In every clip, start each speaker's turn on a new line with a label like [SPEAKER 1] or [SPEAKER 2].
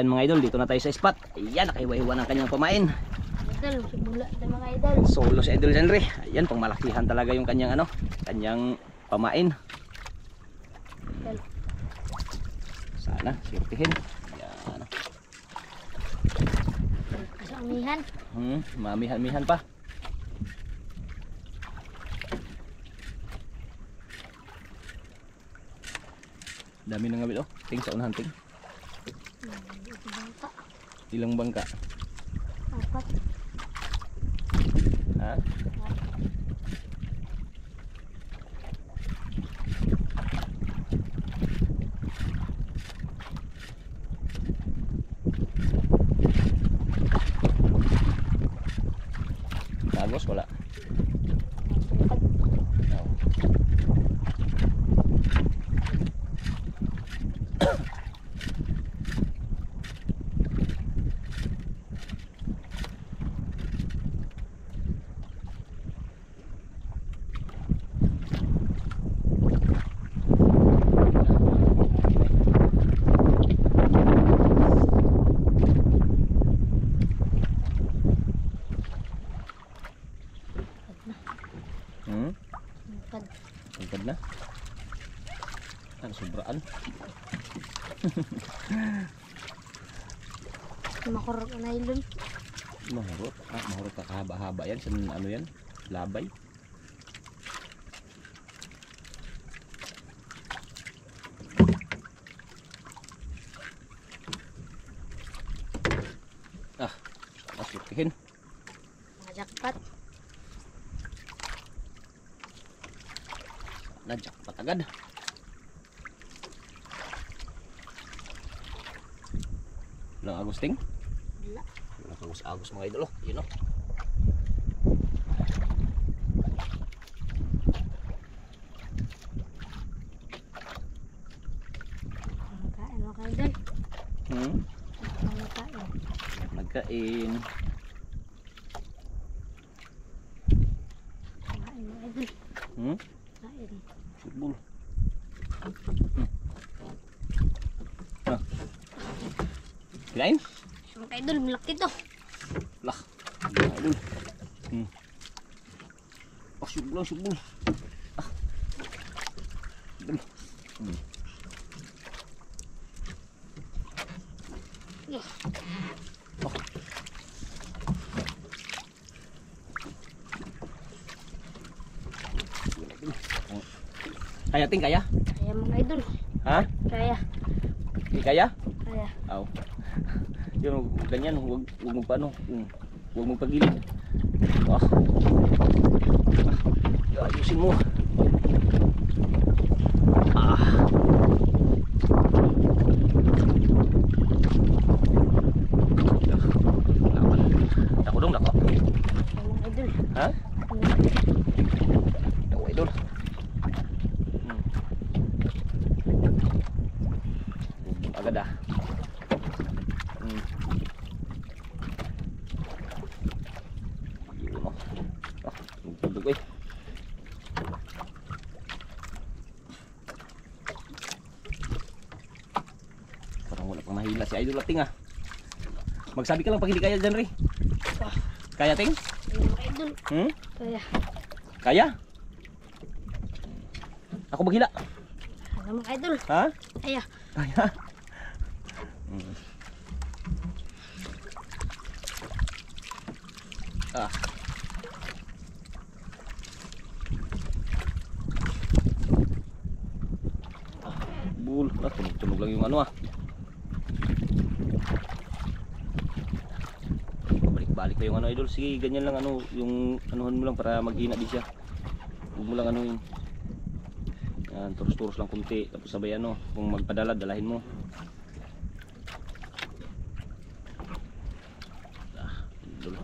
[SPEAKER 1] ayan mga idol, dito na tayo sa spot. Ayan, nakahiwa-hiwa ng kanyang pamain.
[SPEAKER 2] Idol, sibula na mga idol.
[SPEAKER 1] Solo si Idol Henry. Ayan, pangmalakihan talaga yung kanyang ano, kanyang pamain.
[SPEAKER 2] Idol.
[SPEAKER 1] Sana, sirtihin. Ayan.
[SPEAKER 2] Kasamihan.
[SPEAKER 1] Mamihan-mihan pa. Dami nang ngabil oh. Ting sa unahan ting.
[SPEAKER 2] Bangka.
[SPEAKER 1] Ilang bangka?
[SPEAKER 2] 4.
[SPEAKER 1] Ha? Tagos wala. Tungkad na. Ang sobraan.
[SPEAKER 2] Makurot na idol.
[SPEAKER 1] Mahurot. Mahurot ka kahaba-haba yan. Sa ano yan? Labay. Masukihin.
[SPEAKER 2] Mga jackpot.
[SPEAKER 1] Jackpot agad. Walang agusting?
[SPEAKER 2] Wala.
[SPEAKER 1] Walang agos mga idol oh. Yun oh.
[SPEAKER 2] Kain mo kayo idol. Kain.
[SPEAKER 1] Nagkain.
[SPEAKER 2] Kain mo idol. Kain.
[SPEAKER 1] Sibul. Kirain?
[SPEAKER 2] Mga idol, malaki to.
[SPEAKER 1] Lah. Mga idol. Sibul lang, sibul. Idol. Kaya ting kaya?
[SPEAKER 2] Kaya mga idol.
[SPEAKER 1] Ha?
[SPEAKER 2] Kaya.
[SPEAKER 1] Hindi kaya?
[SPEAKER 2] Kaya.
[SPEAKER 1] Aw. Yun, ganyan, huwag mong paano, huwag mong pagilid. Ayusin mo. Dako dong, dako.
[SPEAKER 2] Mga idol.
[SPEAKER 1] Ha? Dako idol. Agad ah. Yun oh. Tubig eh. Parang wala pang mahila si Idol Ting ah. Magsabi ka lang pag hindi kaya dyan, Ray. Kaya ting?
[SPEAKER 2] Mga idol. Kaya.
[SPEAKER 1] Kaya? Ako maghila.
[SPEAKER 2] Ano mga idol?
[SPEAKER 1] Ha?
[SPEAKER 2] Kaya.
[SPEAKER 1] Kaya? Bul, tunog lang yung ano ah. Balik-balik pa yung ano idol. Sige, ganyan lang ano, yung anuhan mo lang para maghina din siya. Huwag mo lang ano yun. Yan, turos-turos lang kunti. Tapos sabay ano, kung magpadala, dalahin mo. Idol.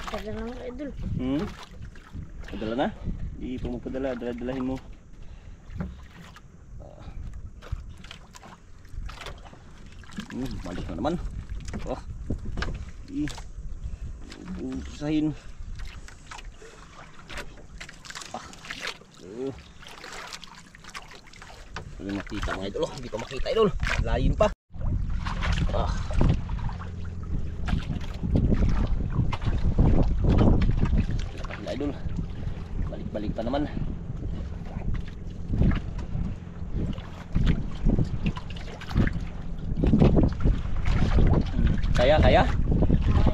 [SPEAKER 2] Tagal na mga idol.
[SPEAKER 1] Padala na? Di pa magpadala, dala-dalahin mo. Balik na naman. Oh. Usahin. Hindi makita mga idol. Hindi pa makita idol. Layin pa. Lakas na idol. Balik-balik pa naman. Kaya?
[SPEAKER 2] Mga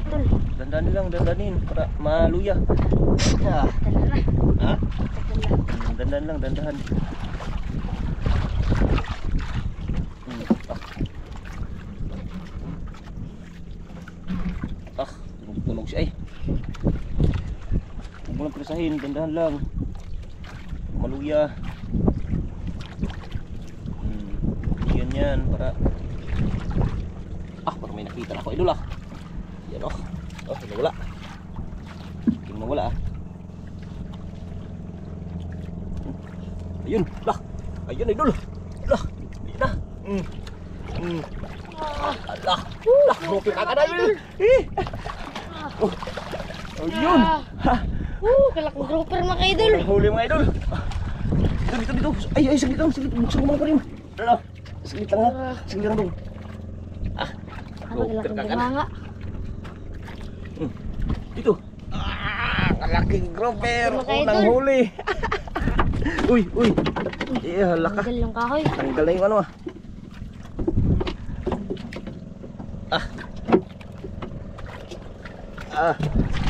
[SPEAKER 2] idol.
[SPEAKER 1] Dandanin lang, dandanin para maluya.
[SPEAKER 2] Dala na.
[SPEAKER 1] Ha?
[SPEAKER 2] Dala.
[SPEAKER 1] Dandan lang, dandahan. Tunog siya eh. Huwag mo lang presahin, dandahan lang. Maluya. Yan para para may nakita na ako idol ah. Yan oh. Oh, nawala. Yung nawala ah. Ayun, lah. Ayun idol. Lah, ayun na. Lah. Lah, broken agad idol. Oh. Ayun.
[SPEAKER 2] Kalakong grouper mga idol.
[SPEAKER 1] Huli mga idol. Dito. Ay, saglit lang. Buksan ko mga rin. Lah. Saglit lang ha. Saglit lang dong.
[SPEAKER 2] Kalakong bumanga.
[SPEAKER 1] Dito. Kalaking grouper.
[SPEAKER 2] Mga idol.
[SPEAKER 1] Unang huli. Uy. Hala ka.
[SPEAKER 2] Tanggal yung kahoy.
[SPEAKER 1] Tanggal na yung ano ah.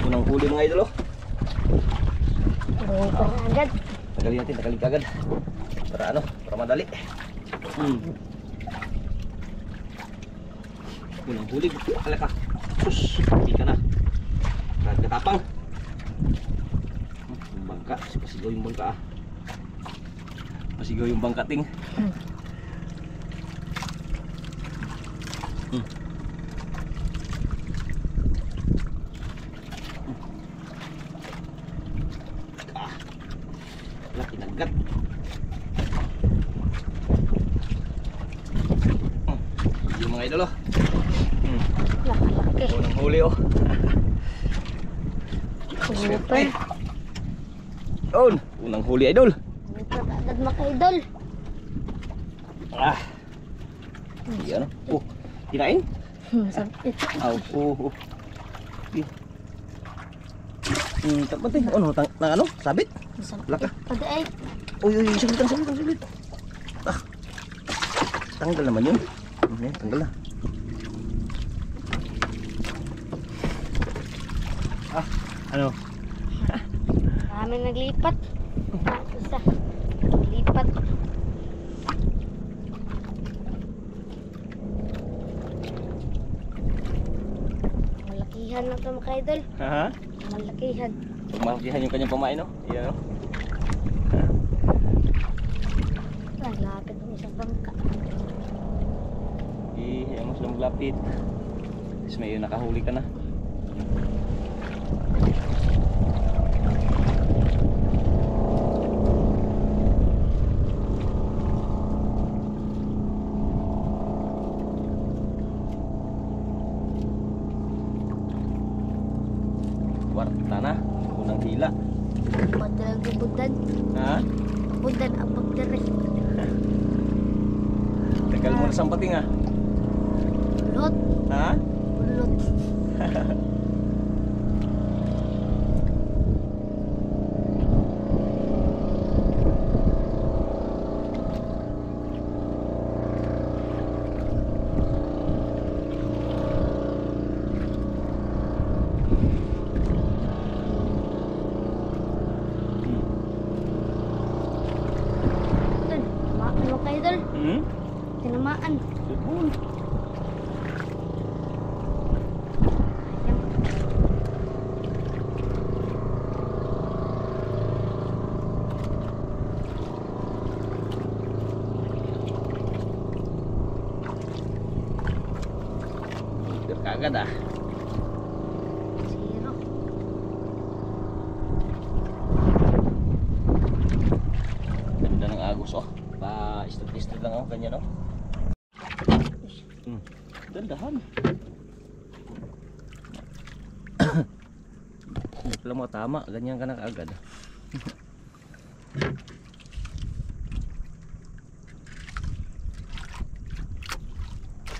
[SPEAKER 1] Unang huli mga idol oh.
[SPEAKER 2] Grouper agad.
[SPEAKER 1] Tagalin natin, tagalin kagad. Para ano, para madali. Unang huli, ala ka. Sus, hindi ka na. Katapang. Yung bangka, pasigaw yung bangka ah. Pasigaw yung bangka ting. Laki nagat. Yung mga idol oh.
[SPEAKER 2] Laki.
[SPEAKER 1] Unang huli oh.
[SPEAKER 2] Grouper.
[SPEAKER 1] Unang huli idol.
[SPEAKER 2] Grouper agad mga idol.
[SPEAKER 1] Yan oh. Kinain?
[SPEAKER 2] Masakit.
[SPEAKER 1] Oh. Tapos ano, ano? Sabit? Laka.
[SPEAKER 2] Pada ay.
[SPEAKER 1] Uy, saglit. Tanggal naman yun. Tanggal na. Ano?
[SPEAKER 2] Kami naglipat. Isa. Naglipat. Malakihan na ito mga idol.
[SPEAKER 1] Ha?
[SPEAKER 2] Malakihan.
[SPEAKER 1] Malakihan yung kanyang pamain no? Yan no?
[SPEAKER 2] Lapit ng isang bangka.
[SPEAKER 1] Iyan mo sila maglapit. Tapos may nakahuli ka na. Warta na. Unang hila.
[SPEAKER 2] Padalang tibudan.
[SPEAKER 1] Ha?
[SPEAKER 2] Budan ang pagdari.
[SPEAKER 1] Tagal mo na sampating ha?
[SPEAKER 2] Ulot.
[SPEAKER 1] Ha?
[SPEAKER 2] Ulot. Ano kayo idol? Tinamaan.
[SPEAKER 1] Sipon. Kagad ah.
[SPEAKER 2] Zero.
[SPEAKER 1] lang oh, ganyan oh. Dandahan. Hindi pala mo tama, ganyan ka na kaagad.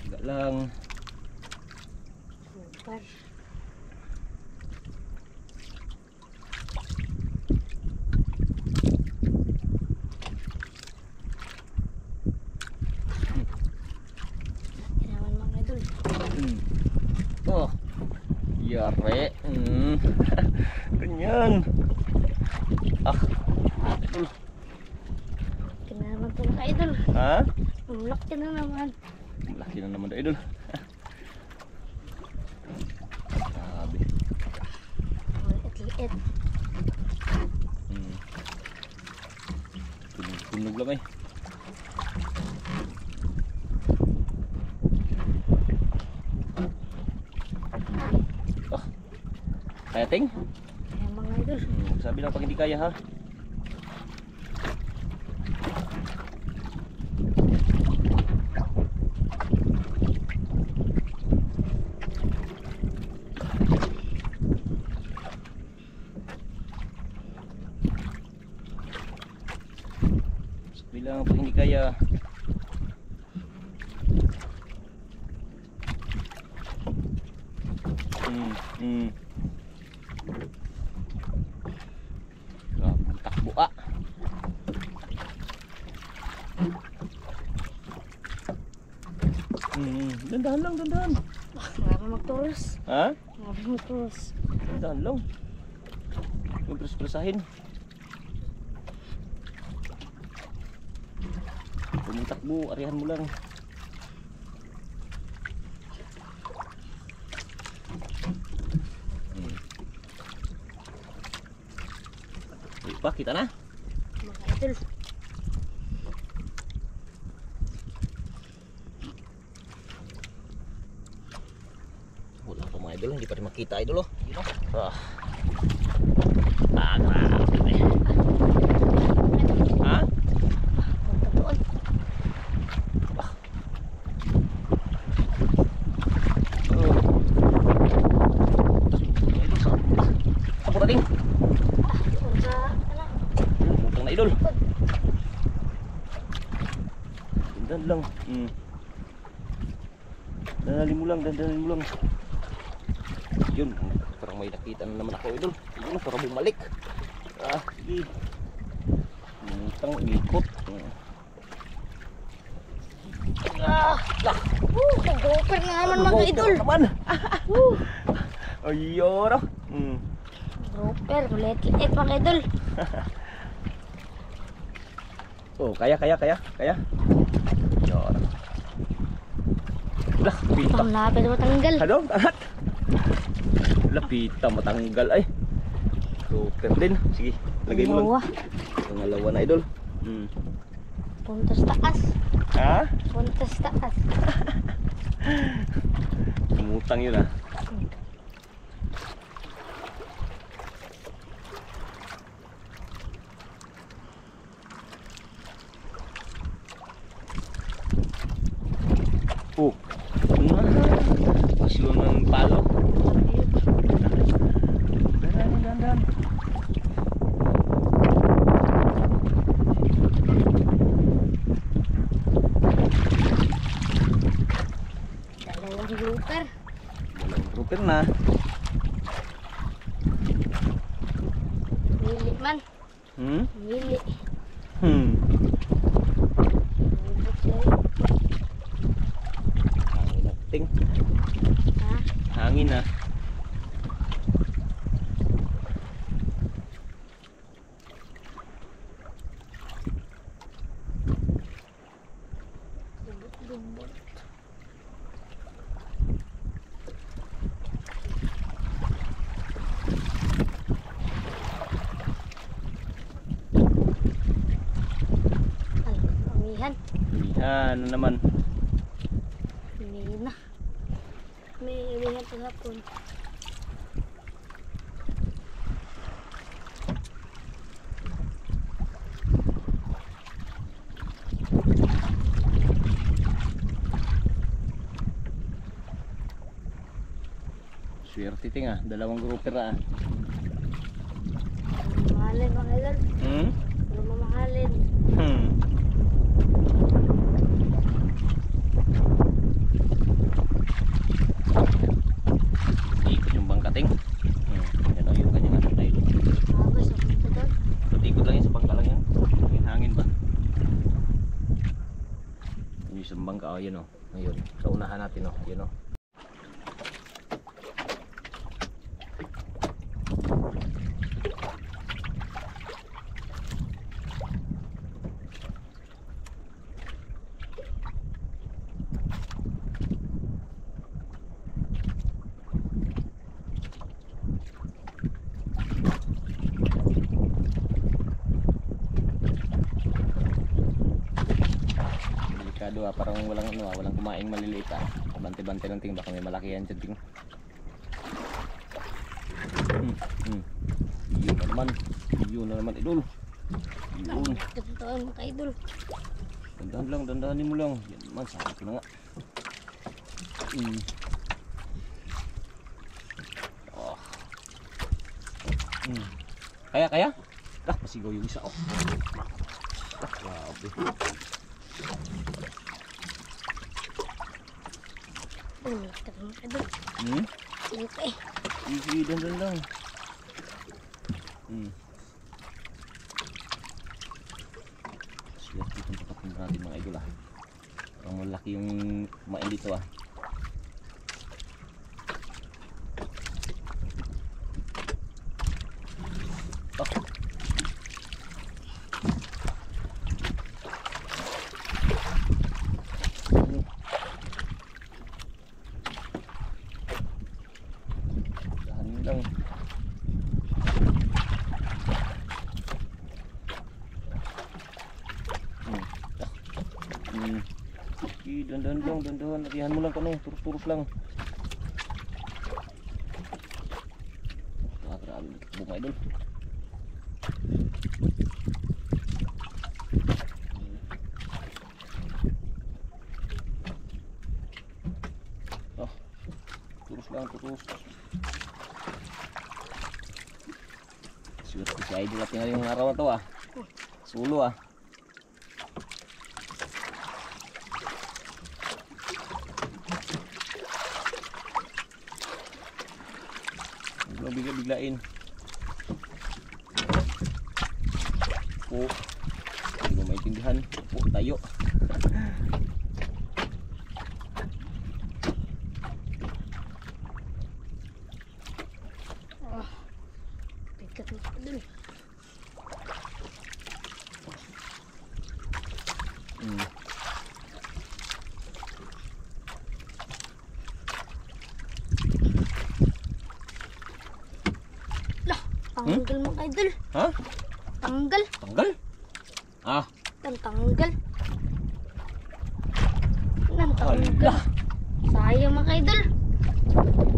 [SPEAKER 1] Tiga lang.
[SPEAKER 2] Super. Yan naman mga idol.
[SPEAKER 1] Oh. Yare. Ganyan. Ah. Idol.
[SPEAKER 2] Kaya naman ito mga idol.
[SPEAKER 1] Ha?
[SPEAKER 2] Ulak ka na naman.
[SPEAKER 1] Laki na naman idol. Sabi.
[SPEAKER 2] Liit-liit.
[SPEAKER 1] Tunog lang eh. Oh. Kaya ting?
[SPEAKER 2] Kaya mga idol.
[SPEAKER 1] Sabi lang pag hindi kaya ha. Sabi lang pag hindi kaya. Grabe takbo ah. Dandahan lang, dandahan.
[SPEAKER 2] Nga pa magturos.
[SPEAKER 1] Ha?
[SPEAKER 2] Nga pa magturos.
[SPEAKER 1] Dandahan lang. Yung pres-presahin. Kung yung takbo, arihan mo lang. Pa, kita na.
[SPEAKER 2] Mga idol.
[SPEAKER 1] Wala pa mga idol, hindi pa rin makita idol oh. Yun oh. Grabe. Ha?
[SPEAKER 2] Punta doon.
[SPEAKER 1] Ako na ding.
[SPEAKER 2] Doon sa ano.
[SPEAKER 1] Bukang na idol. Dandan lang. Dandalin mo lang, dandalin mo lang. Yun, parang may nakita na naman ako idol. Yun, parang bumalik. Ah, sige. Mutang ikot. Ah, lah.
[SPEAKER 2] Grouper nga naman mga idol.
[SPEAKER 1] Naman. Ayun.
[SPEAKER 2] Grouper, liit-liit mga idol.
[SPEAKER 1] Oh, kaya. Ayun. Lah, pita.
[SPEAKER 2] Ang lapit matanggal.
[SPEAKER 1] Ano? Tangat. Lapita matanggal ay. Super din. Sige, lagay mo
[SPEAKER 2] Dalawa.
[SPEAKER 1] lang. Pangalawa na idol.
[SPEAKER 2] Punta sa taas.
[SPEAKER 1] Ha?
[SPEAKER 2] Punta sa taas.
[SPEAKER 1] Umutang yun ah. Oh. Paslo ng palo. Dandan.
[SPEAKER 2] Dalawang grouper.
[SPEAKER 1] Walang grouper na.
[SPEAKER 2] Mili man. Mili. Ubot yan.
[SPEAKER 1] Hangin na. Ting.
[SPEAKER 2] Ha?
[SPEAKER 1] Hangin na.
[SPEAKER 2] Ubot-ubot. Ay, amihan.
[SPEAKER 1] Yan na naman.
[SPEAKER 2] Amihan na. May amihan paghapon.
[SPEAKER 1] Swerte ting ah. Dalawang grouper ah.
[SPEAKER 2] Mahalin mga idol.
[SPEAKER 1] Hmm?
[SPEAKER 2] Ano mamahalin?
[SPEAKER 1] Hmm. Ikot yung bangkating. Yan o yung kanyang ano tayo.
[SPEAKER 2] Agos ako ito doon.
[SPEAKER 1] Ikot lang yan sa bangka lang yan. Hangin ba? Yung sa bangka o yun o. Ayun. Sa unahan natin o. Yun o. Delikado ah, parang walang ano ah, walang kumaing maliliit ah. Bante-bante lang ting, baka may malaki yan dyan ting. Yun na naman. Yun na naman idol. Yun.
[SPEAKER 2] Totoo mga idol.
[SPEAKER 1] Dandahan lang, dandahanin mo lang. Yan naman, sakit ko na nga. Oh. Kaya, kaya? Ah, masigaw yung isa oh. Ah, grabe.
[SPEAKER 2] Totoo mga idol. Okay.
[SPEAKER 1] Easy, dandahan lang. Swerte itong patatin natin mga idol ah. Parang malaki yung kumain dito ah. Dahanin lang. Dandahan lang, dandahan. Latihan mo lang kano, turus-turus lang. Ah, grabe, nagkakabog mga idol. Ah, turus lang, turus. Swerte si idol natin ngayong araw na to ah. Sulo ah. Bigla-biglain. Po. Hindi mo maintindihan. Po, tayo.
[SPEAKER 2] Pikat mga idol. Tanggal mga idol.
[SPEAKER 1] Ha?
[SPEAKER 2] Tanggal.
[SPEAKER 1] Tanggal? Ah.
[SPEAKER 2] Tanggal. Tanggal.
[SPEAKER 1] Hala.
[SPEAKER 2] Sayang mga idol.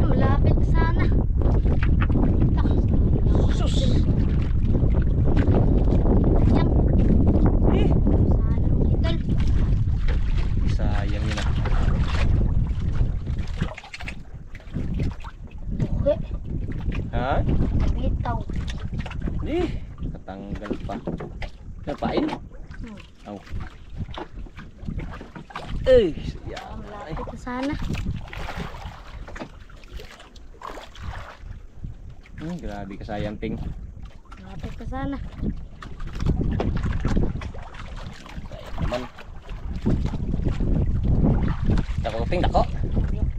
[SPEAKER 2] Malapit sana.
[SPEAKER 1] Sus.
[SPEAKER 2] Yan.
[SPEAKER 1] Eh.
[SPEAKER 2] Sana mga idol.
[SPEAKER 1] Sayang yun ah.
[SPEAKER 2] Tuhe.
[SPEAKER 1] Ha?
[SPEAKER 2] Bitaw.
[SPEAKER 1] Eh. Katanggal pa. Napain? Aw. Eh. Sayang.
[SPEAKER 2] Malapit na sana.
[SPEAKER 1] Grabe ka sayang ting.
[SPEAKER 2] Malapit na sana.
[SPEAKER 1] Sayang naman. Dako ting, dako.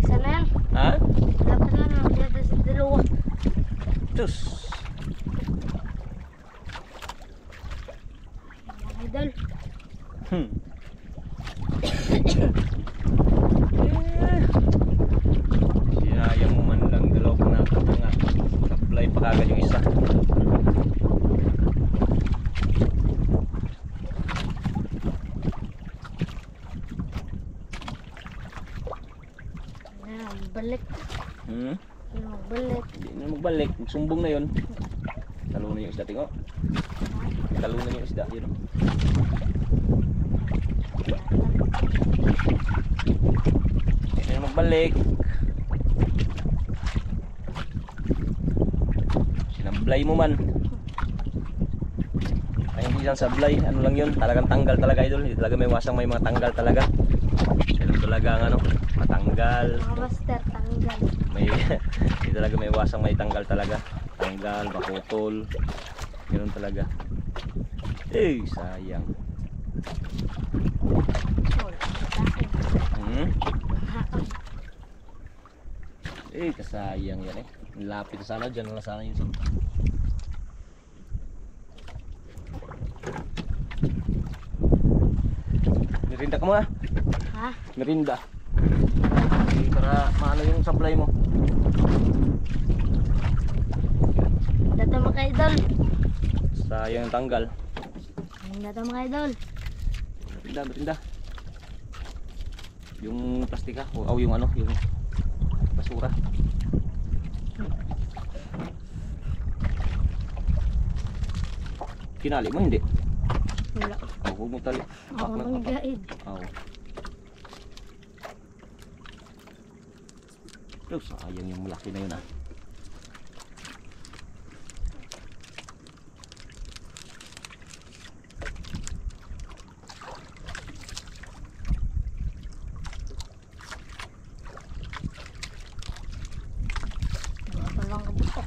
[SPEAKER 2] Isa na yan.
[SPEAKER 1] Ha?
[SPEAKER 2] Malapit na sana. Malapit sa dalawa.
[SPEAKER 1] Tus.
[SPEAKER 2] Mga idol.
[SPEAKER 1] Sinayang mo man lang dalaw pa na nga. Supply pa kagad yung isa.
[SPEAKER 2] Balik. Balik.
[SPEAKER 1] Hindi na magbalik. Magsumbong na yun. Talunan yung isda. Tingo. Talunan yung isda. Yun. Hindi na magbalik. sablay mo man. Ay hindi lang sablay, ano lang yun, talagang tanggal talaga idol. Hindi talaga may wasang may mga tanggal talaga. Ganun talaga ang ano, matanggal.
[SPEAKER 2] Mga master, tanggal.
[SPEAKER 1] May hindi talaga may wasang may tanggal talaga. Tanggal, maputol. Ganun talaga. Eh, sayang.
[SPEAKER 2] Wala sa akin.
[SPEAKER 1] Eh, kasayang yan eh. Lapit sana dyan na sana yun. Merinda ka muna.
[SPEAKER 2] Ha?
[SPEAKER 1] Merinda. Okay, para maano yung supply mo.
[SPEAKER 2] Dito mga idol.
[SPEAKER 1] Sayang yung tanggal.
[SPEAKER 2] Dito mga idol.
[SPEAKER 1] Merinda, merinda. Yung plastika o yung ano, yung basura. Kinali mo hindi?
[SPEAKER 2] Wala.
[SPEAKER 1] Oh, huwag mo tali.
[SPEAKER 2] Ako nang gaid.
[SPEAKER 1] Oh. Pero sayang yung malaki na yun ah.
[SPEAKER 2] Baka lang kabuto.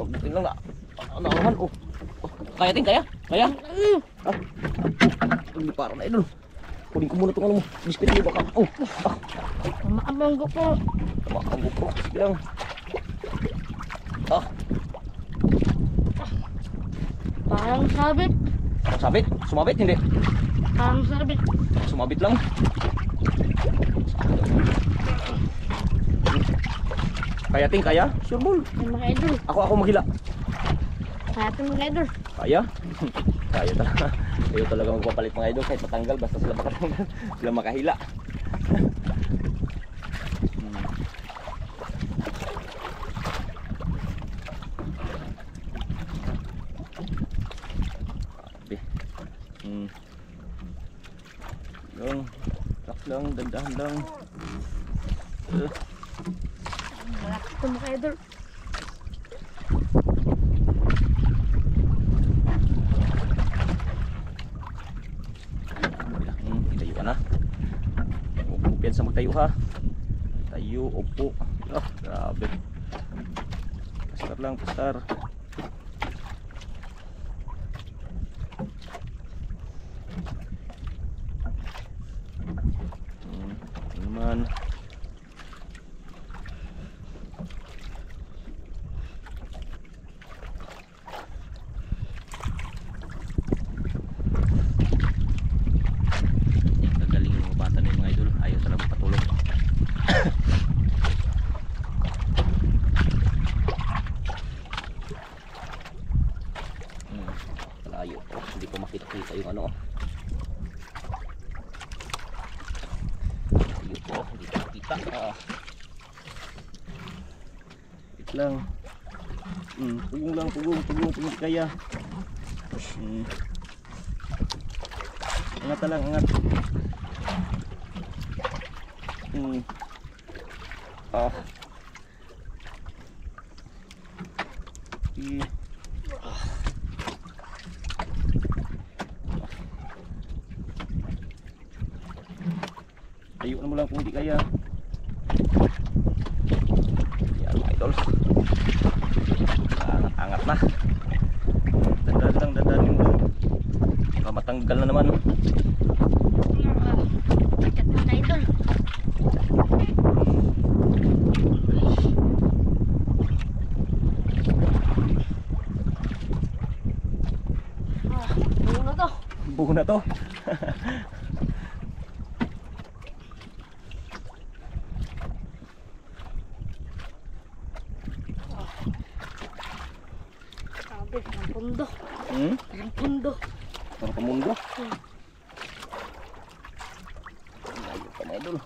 [SPEAKER 1] Butin lang na. Ano naman oh. Kaya ting kaya? Kaya? Hindi parang na idol. Kunin ko muna itong ano mo. Biscuit mo baka. Oh.
[SPEAKER 2] Maamang ko po.
[SPEAKER 1] Tumakang GoPro. Sige lang. Ah.
[SPEAKER 2] Parang sabit.
[SPEAKER 1] Ang sabit? Sumabit? Hindi.
[SPEAKER 2] Parang sabit.
[SPEAKER 1] Sumabit lang. Kaya ting kaya? Sure ball.
[SPEAKER 2] Yung mga idol.
[SPEAKER 1] Ako maghila.
[SPEAKER 2] Kaya ito mga idol.
[SPEAKER 1] Kaya? Kaya talaga. Kayo talaga magpapalit mga idol kahit matanggal basta sila makatanggal. Sila makahila. Lang, tak lang, dandahan lang.
[SPEAKER 2] Malaki ito mga idol.
[SPEAKER 1] Tayo ka na. Huwag mo piyansa magtayo ha. Tayo, upo. Ah, grabe. Pastar lang, pastar. Naman. Gagaling yung mga bata na yung mga idol. Ayaw talaga magpatulog. Malayo. Oh, hindi ko makita-kita yung ano. Oh, hindi ko makita. Wait lang. Pugong lang, pugong kaya. Angat lang, angat. Tayo na mo lang kung di kaya. Yan mga idols. Angat na. Dandanin mo. Baka matanggal na naman.
[SPEAKER 2] Ikat mga idol. Buo na to.
[SPEAKER 1] Buo na to.
[SPEAKER 2] Sabi, parang pundo. Parang pundo.
[SPEAKER 1] Parang pamundo. Layo pa mga idol.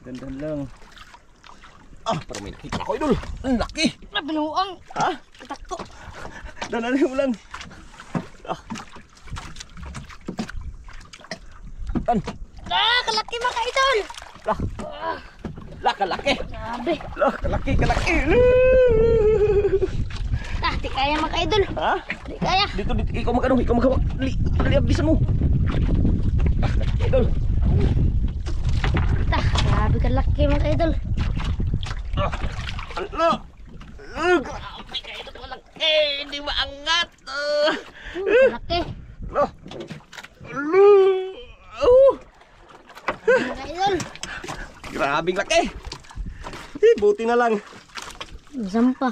[SPEAKER 1] Dandahan lang. Para may nakita ako, idol. Ang laki.
[SPEAKER 2] Binuang.
[SPEAKER 1] Ha?
[SPEAKER 2] Katakto.
[SPEAKER 1] Dananin mo lang. Tan.
[SPEAKER 2] Kalaki mga idol.
[SPEAKER 1] Kalaki.
[SPEAKER 2] Grabe.
[SPEAKER 1] Kalaki.
[SPEAKER 2] Di kaya mga idol.
[SPEAKER 1] Ha?
[SPEAKER 2] Di kaya.
[SPEAKER 1] Dito, ikaw magkano. Liabisan mo. Idol.
[SPEAKER 2] Grabe kalaki mga idol.
[SPEAKER 1] Ala. Grabe ka ito malaki. Hindi maangat.
[SPEAKER 2] Kalaki.
[SPEAKER 1] Ala.
[SPEAKER 2] Mga idol.
[SPEAKER 1] Grabing laki. Buti na lang.
[SPEAKER 2] Sampa.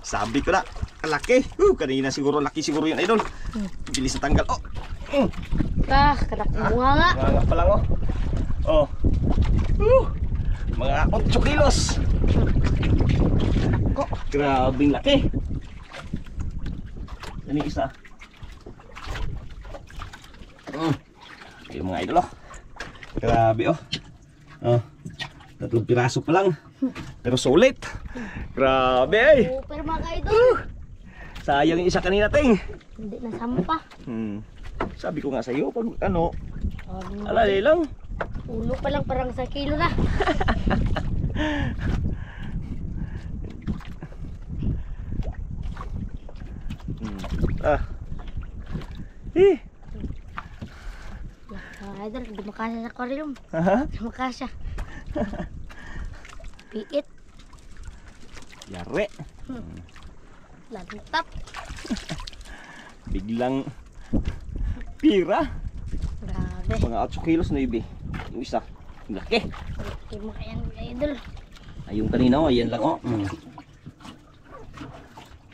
[SPEAKER 1] Sabi ko na, kalaki. Kanina siguro laki siguro yun, idol. Bilis na tanggal.
[SPEAKER 2] Kalaki bunga nga.
[SPEAKER 1] Mga pa lang, mga 8 kilos. Grabing laki. Yan yung isa. Yung mga idol, grabe, 3 piraso pa lang. Pero sulit. Grabe,
[SPEAKER 2] Super mga idol.
[SPEAKER 1] sayang yung isa kanina, ting.
[SPEAKER 2] Hindi na sampa.
[SPEAKER 1] Sabi ko nga sa iyo, pag alalay lang.
[SPEAKER 2] Ulo pa lang parang 1 kilo na. Mga idol, hindi makasya sa aquarium. Hindi makasya. Piit.
[SPEAKER 1] Yari.
[SPEAKER 2] Lantap.
[SPEAKER 1] Biglang pira.
[SPEAKER 2] Grabe.
[SPEAKER 1] Mga 8 kilos na ibi. Yung isa, laki.
[SPEAKER 2] Hindi mo kaya mga idol.
[SPEAKER 1] Ay, yung kanina, ayan lang,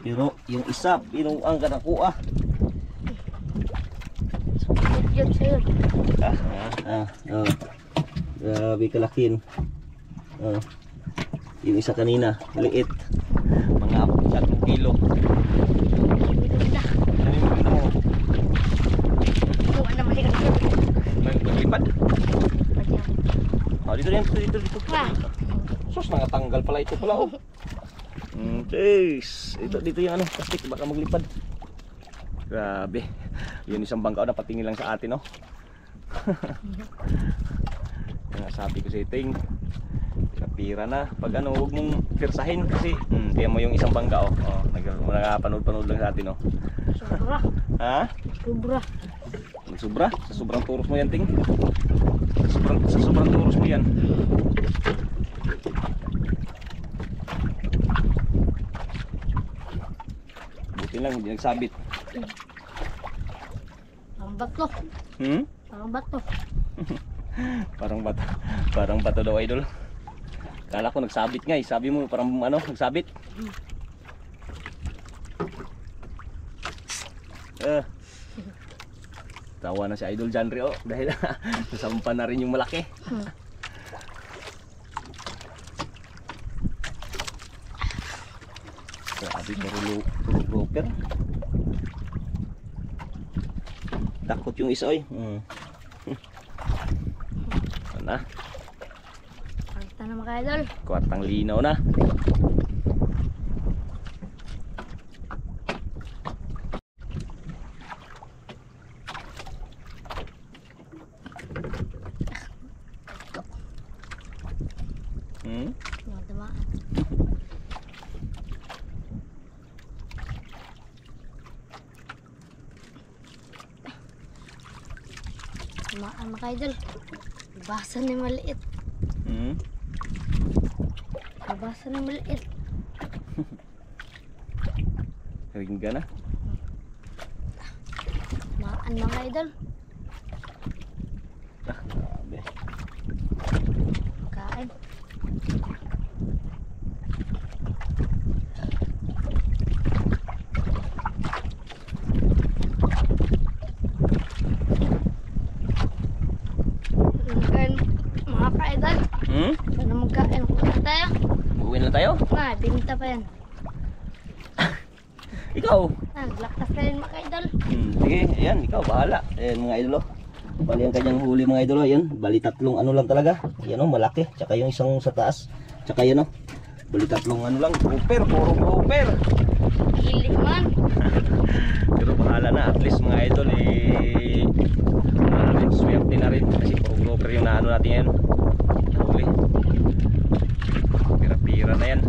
[SPEAKER 1] Pero yung isa, binuang ka na kuha.
[SPEAKER 2] Yun sa'yo.
[SPEAKER 1] Grabe kalakin. Yung isa kanina, liit. Mga 4 kilo.
[SPEAKER 2] Hindi na.
[SPEAKER 1] Ano mo?
[SPEAKER 2] Buwan na mahirap.
[SPEAKER 1] Maglipad. Dito. Sus, nangatanggal pala ito pala, Jeez. Dito yung plastic, baka maglipad. Grabe. Yun isang bangka na patingin lang sa atin, Sabi ko sa iting, napira na. Pag huwag mong pirsahin kasi kaya mo yung isang bangka, nagpanood lang sa atin,
[SPEAKER 2] Sobra.
[SPEAKER 1] Ha?
[SPEAKER 2] Sobra.
[SPEAKER 1] Sobra? Sa sobrang turos mo yan, ting. Sa sobrang turos mo yan. Buti lang, hindi nagsabit.
[SPEAKER 2] Parang bato. Parang bato.
[SPEAKER 1] Parang bato daw, idol. Kala ko nagsabit nga, sabi mo parang nagsabit. Tawa na si Idol Janry, dahil nasampa na rin yung malaki. Grabe, puro grouper. Takot yung isa, Ano?
[SPEAKER 2] Pagta na mga idol.
[SPEAKER 1] Kwartang linaw na.
[SPEAKER 2] Yung tamaan. Tamaan mga idol. Basan na maliit. Basan na maliit.
[SPEAKER 1] Ringga na.
[SPEAKER 2] Tamaan mga idol.
[SPEAKER 1] Grabe.
[SPEAKER 2] Kain. Mga kaidol. Sana magkain. Kuha tayo.
[SPEAKER 1] Uwi na tayo?
[SPEAKER 2] Binta pa yan.
[SPEAKER 1] Ikaw?
[SPEAKER 2] Laktas na rin mga kaidol.
[SPEAKER 1] Sige, ayan, ikaw, bahala. Ayan mga idolo. Bali ang kanyang huli mga idolo, ayan. Bali 3 lang talaga. Ayan malaki. Tsaka yung isang sa taas. Tsaka yan oh. Bali tatlong ano lang, grouper, puro grouper.
[SPEAKER 2] Hilig man.
[SPEAKER 1] Pero bahala na, at least mga idol ano rin, swerte na rin kasi puro grouper yung naano natin ngayon. Nahuli. Pira-pira na yan.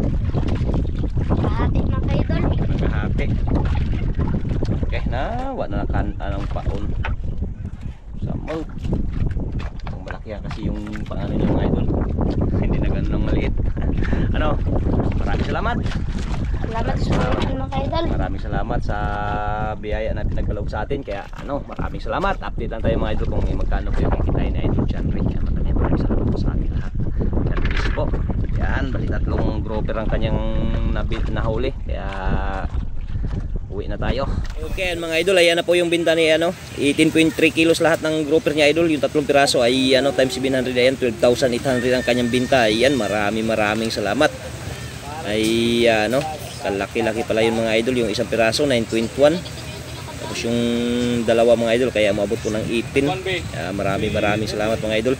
[SPEAKER 2] Kahati mga ka-idol.
[SPEAKER 1] Nagkahati. Okay na, wala na anong paon. Samaw. Ang malaki yan kasi yung pangano ng mga idol. Hindi na ganun ng maliit. Ano, maraming salamat.
[SPEAKER 2] Salamat sa sumunod mga ka-idol.
[SPEAKER 1] Maraming salamat sa biyaya na pinagkaloob sa atin. Kaya ano, maraming salamat. Update lang tayo mga idol kung magkano po yung kikitain na idol John Rick. Maraming salamat po sa atin lahat. God bless po. Yan, bali tatlong grouper ang kanyang nahuli. Kaya uwi na tayo. Okay mga idol, ayan na po yung binta ni ano, 18.3 kilos lahat ng grouper niya idol. Yung tatlong piraso ay ano, times 700 ayan, 12,800 ang kanyang binta. Ayan, maraming salamat. Ay ano, kalaki-laki pala yung mga idol. Yung isang piraso 9.1. Tapos yung dalawa mga idol kaya umabot po ng 18. Maraming salamat mga idol.